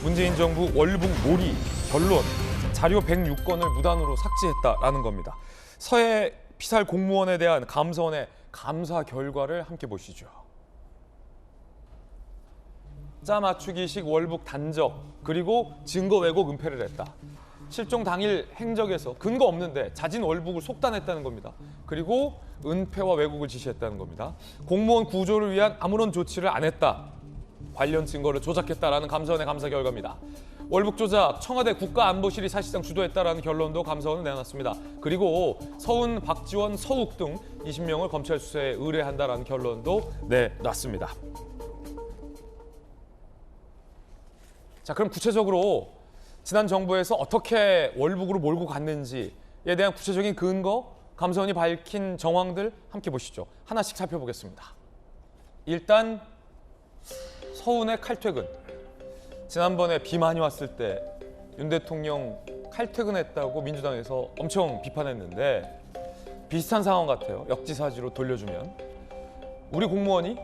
문재인 정부 월북 몰이 결론, 자료 106건을 무단으로 삭제했다라는 겁니다. 서해 피살 공무원에 대한 감사원의 감사 결과를 함께 보시죠. 짜 맞추기식 월북 단적, 그리고 증거 왜곡 은폐를 했다. 실종 당일 행적에서 근거 없는데 자진 월북을 속단했다는 겁니다. 그리고 은폐와 왜곡을 지시했다는 겁니다. 공무원 구조를 위한 아무런 조치를 안 했다. 관련 증거를 조작했다라는 감사원의 감사 결과입니다. 월북 조작, 청와대 국가안보실이 사실상 주도했다라는 결론도 감사원은 내놨습니다. 그리고 서훈, 박지원, 서욱 등 20명을 검찰 수사에 의뢰한다라는 결론도 내놨습니다. 자, 그럼 구체적으로 지난 정부에서 어떻게 월북으로 몰고 갔는지에 대한 구체적인 근거, 감사원이 밝힌 정황들 함께 보시죠. 하나씩 살펴보겠습니다. 일단 서훈의 칼퇴근. 지난번에 비 많이 왔을 때 윤 대통령 칼퇴근했다고 민주당에서 엄청 비판했는데 비슷한 상황 같아요. 역지사지로 돌려주면. 우리 공무원이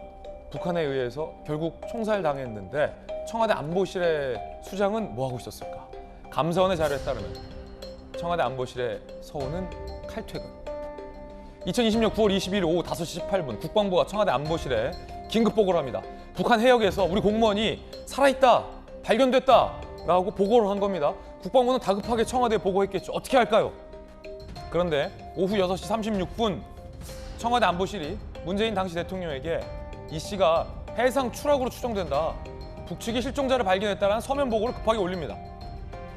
북한에 의해서 결국 총살당했는데 청와대 안보실의 수장은 뭐 하고 있었을까? 감사원의 자료에 따르면 청와대 안보실의 서훈은 칼퇴근. 2020년 9월 22일 오후 5시 18분 국방부가 청와대 안보실에 긴급 보고를 합니다. 북한 해역에서 우리 공무원이 살아있다, 발견됐다라고 보고를 한 겁니다. 국방부는 다급하게 청와대에 보고했겠죠. 어떻게 할까요? 그런데 오후 6시 36분 청와대 안보실이 문재인 당시 대통령에게 이 씨가 해상 추락으로 추정된다. 북측이 실종자를 발견했다는 서면 보고를 급하게 올립니다.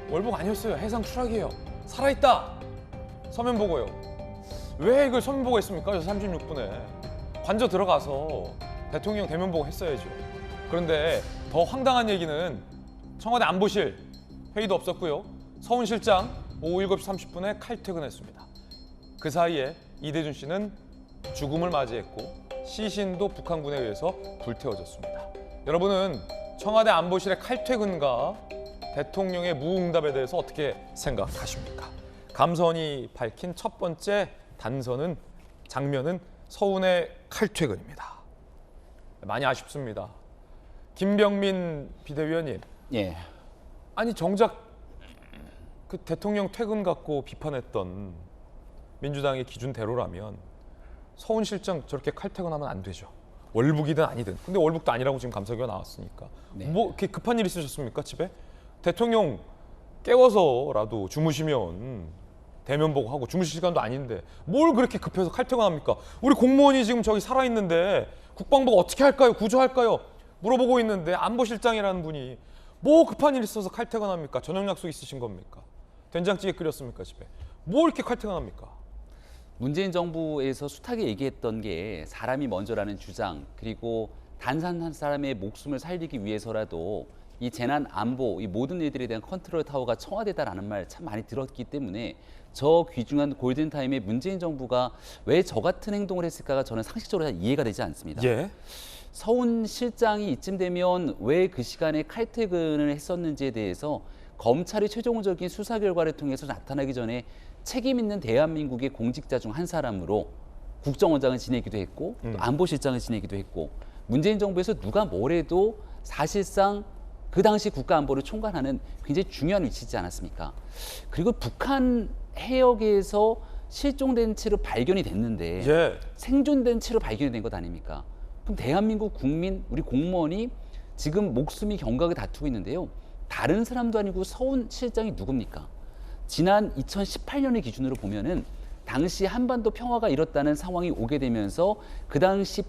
월북 아니었어요. 해상 추락이에요. 살아있다. 서면 보고요. 왜 이걸 서면 보고 했습니까? 36분에. 관저 들어가서 대통령 대면 보고 했어야죠. 그런데 더 황당한 얘기는 청와대 안보실 회의도 없었고요. 서훈 실장 오후 7시 30분에 칼퇴근했습니다. 그 사이에 이대준 씨는 죽음을 맞이했고 시신도 북한군에 의해서 불태워졌습니다. 여러분은 청와대 안보실의 칼퇴근과 대통령의 무응답에 대해서 어떻게 생각하십니까? 감사원이 밝힌 첫 번째 장면은 서훈의 칼퇴근입니다. 많이 아쉽습니다. 김병민 비대위원님. 예. 아니 정작 그 대통령 퇴근 갖고 비판했던 민주당의 기준대로라면 서훈 실장 저렇게 칼퇴근하면 안 되죠. 월북이든 아니든. 근데 월북도 아니라고 지금 감사기가 나왔으니까. 네. 뭐 이렇게 급한 일 있으셨습니까, 집에? 대통령 깨워서라도 주무시면 대면 보고 하고 주무실 시간도 아닌데 뭘 그렇게 급해서 칼퇴근합니까? 우리 공무원이 지금 저기 살아있는데 국방부가 어떻게 할까요? 구조할까요? 물어보고 있는데 안보실장이라는 분이 뭐 급한 일 있어서 칼퇴근합니까? 저녁 약속 있으신 겁니까? 된장찌개 끓였습니까, 집에? 뭐 이렇게 칼퇴근합니까? 문재인 정부에서 숱하게 얘기했던 게 사람이 먼저라는 주장, 그리고 단한 한 사람의 목숨을 살리기 위해서라도 이 재난 안보, 이 모든 일들에 대한 컨트롤 타워가 청와대다라는 말 참 많이 들었기 때문에 저 귀중한 골든타임에 문재인 정부가 왜 저 같은 행동을 했을까가 저는 상식적으로 잘 이해가 되지 않습니다. 예. 서훈 실장이 이쯤 되면 왜 그 시간에 칼퇴근을 했었는지에 대해서 검찰이 최종적인 수사 결과를 통해서 나타나기 전에 책임 있는 대한민국의 공직자 중 한 사람으로 국정원장을 지내기도 했고 또 안보실장을 지내기도 했고 문재인 정부에서 누가 뭐래도 사실상 그 당시 국가안보를 총괄하는 굉장히 중요한 위치이지 않았습니까? 그리고 북한 해역에서 실종된 채로 발견이 됐는데 예. 생존된 채로 발견이 된 것 아닙니까? 그럼 대한민국 국민, 우리 공무원이 지금 목숨이 경각을 다투고 있는데요. 다른 사람도 아니고 서훈 실장이 누굽니까? 지난 2018년을 기준으로 보면은 당시 한반도 평화가 이뤘다는 상황이 오게 되면서 그 당시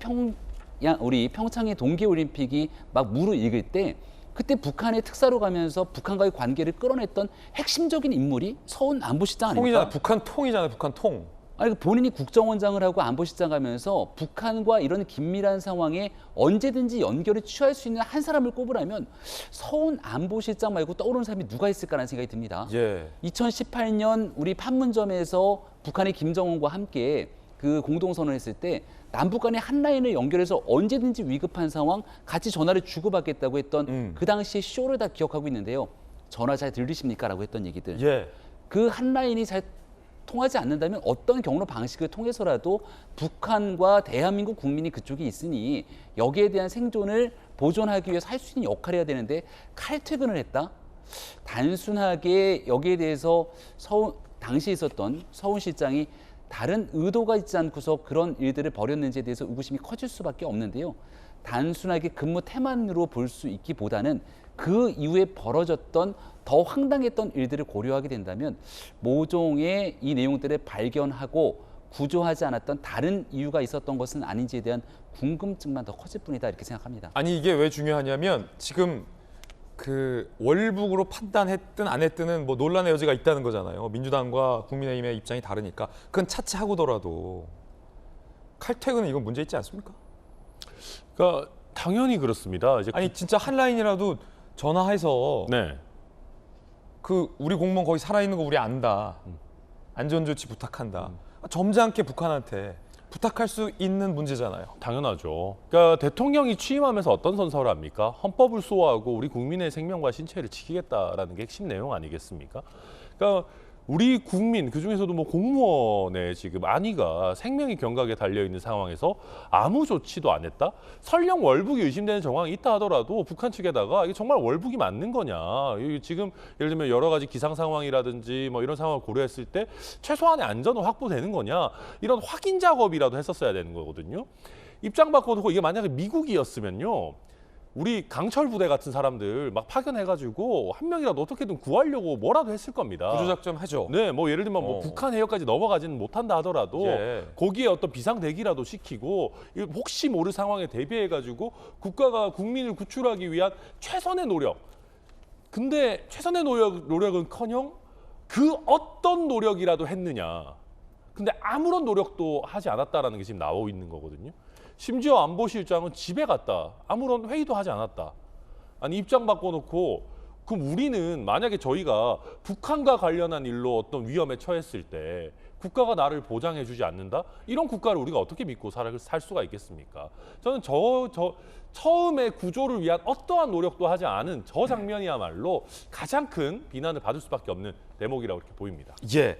우리 평창의 동계올림픽이 막 무르익을 때 그때 북한의 특사로 가면서 북한과의 관계를 끌어냈던 핵심적인 인물이 서훈 안보실장 아닙니까? 통이잖아요. 북한 통이잖아요. 북한 통. 아니 본인이 국정원장을 하고 안보실장 하면서 북한과 이런 긴밀한 상황에 언제든지 연결을 취할 수 있는 한 사람을 꼽으라면 서훈 안보실장 말고 떠오르는 사람이 누가 있을까라는 생각이 듭니다. 예. 2018년 우리 판문점에서 북한의 김정은과 함께 그 공동선언을 했을 때 남북 간의 한 라인을 연결해서 언제든지 위급한 상황 같이 전화를 주고받겠다고 했던 그 당시의 쇼를 다 기억하고 있는데요. 전화 잘 들리십니까? 라고 했던 얘기들. 예. 그 한 라인이 잘 통하지 않는다면 어떤 경로 방식을 통해서라도 북한과 대한민국 국민이 그쪽에 있으니 여기에 대한 생존을 보존하기 위해서 할 수 있는 역할을 해야 되는데 칼퇴근을 했다? 단순하게 여기에 대해서 당시에 있었던 서훈 실장이 다른 의도가 있지 않고서 그런 일들을 벌였는지에 대해서 의구심이 커질 수밖에 없는데요. 단순하게 근무 태만으로 볼 수 있기보다는 그 이후에 벌어졌던 더 황당했던 일들을 고려하게 된다면 모종의 이 내용들을 발견하고 구조하지 않았던 다른 이유가 있었던 것은 아닌지에 대한 궁금증만 더 커질 뿐이다 이렇게 생각합니다. 아니 이게 왜 중요하냐면 지금 그 월북으로 판단했든 안 했든은 뭐 논란의 여지가 있다는 거잖아요. 민주당과 국민의힘의 입장이 다르니까 그건 차치하고더라도 칼퇴근은 이건 문제 있지 않습니까? 그러니까 당연히 그렇습니다. 이제 아니 진짜 한 라인이라도 전화해서 네. 그 우리 공무원 거기 살아있는 거 우리 안다. 안전조치 부탁한다. 점잖게 북한한테 부탁할 수 있는 문제잖아요. 당연하죠. 그러니까 대통령이 취임하면서 어떤 선서를 합니까? 헌법을 수호하고 우리 국민의 생명과 신체를 지키겠다라는 게 핵심 내용 아니겠습니까? 그러니까 우리 국민 그중에서도 뭐 공무원의 지금 안위가 생명이 경각에 달려 있는 상황에서 아무 조치도 안 했다? 설령 월북이 의심되는 정황이 있다 하더라도 북한 측에다가 이게 정말 월북이 맞는 거냐? 이게 지금 예를 들면 여러 가지 기상 상황이라든지 뭐 이런 상황을 고려했을 때 최소한의 안전은 확보되는 거냐? 이런 확인 작업이라도 했었어야 되는 거거든요. 입장 바꿔놓고 이게 만약에 미국이었으면요. 우리 강철 부대 같은 사람들 막 파견해가지고 한 명이라도 어떻게든 구하려고 뭐라도 했을 겁니다. 구조작전 하죠. 네, 뭐 예를 들면 뭐 북한 해역까지 넘어가지는 못한다 하더라도 예. 거기에 어떤 비상 대기라도 시키고 혹시 모를 상황에 대비해가지고 국가가 국민을 구출하기 위한 최선의 노력. 근데 최선의 노력은커녕 그 어떤 노력이라도 했느냐. 근데 아무런 노력도 하지 않았다라는 게 지금 나오고 있는 거거든요. 심지어 안보실장은 집에 갔다. 아무런 회의도 하지 않았다. 아니 입장 바꿔놓고 그럼 우리는 만약에 저희가 북한과 관련한 일로 어떤 위험에 처했을 때 국가가 나를 보장해주지 않는다? 이런 국가를 우리가 어떻게 믿고 살 수가 있겠습니까? 저는 처음에 구조를 위한 어떠한 노력도 하지 않은 저 장면이야말로 가장 큰 비난을 받을 수밖에 없는 대목이라고 이렇게 보입니다. 예.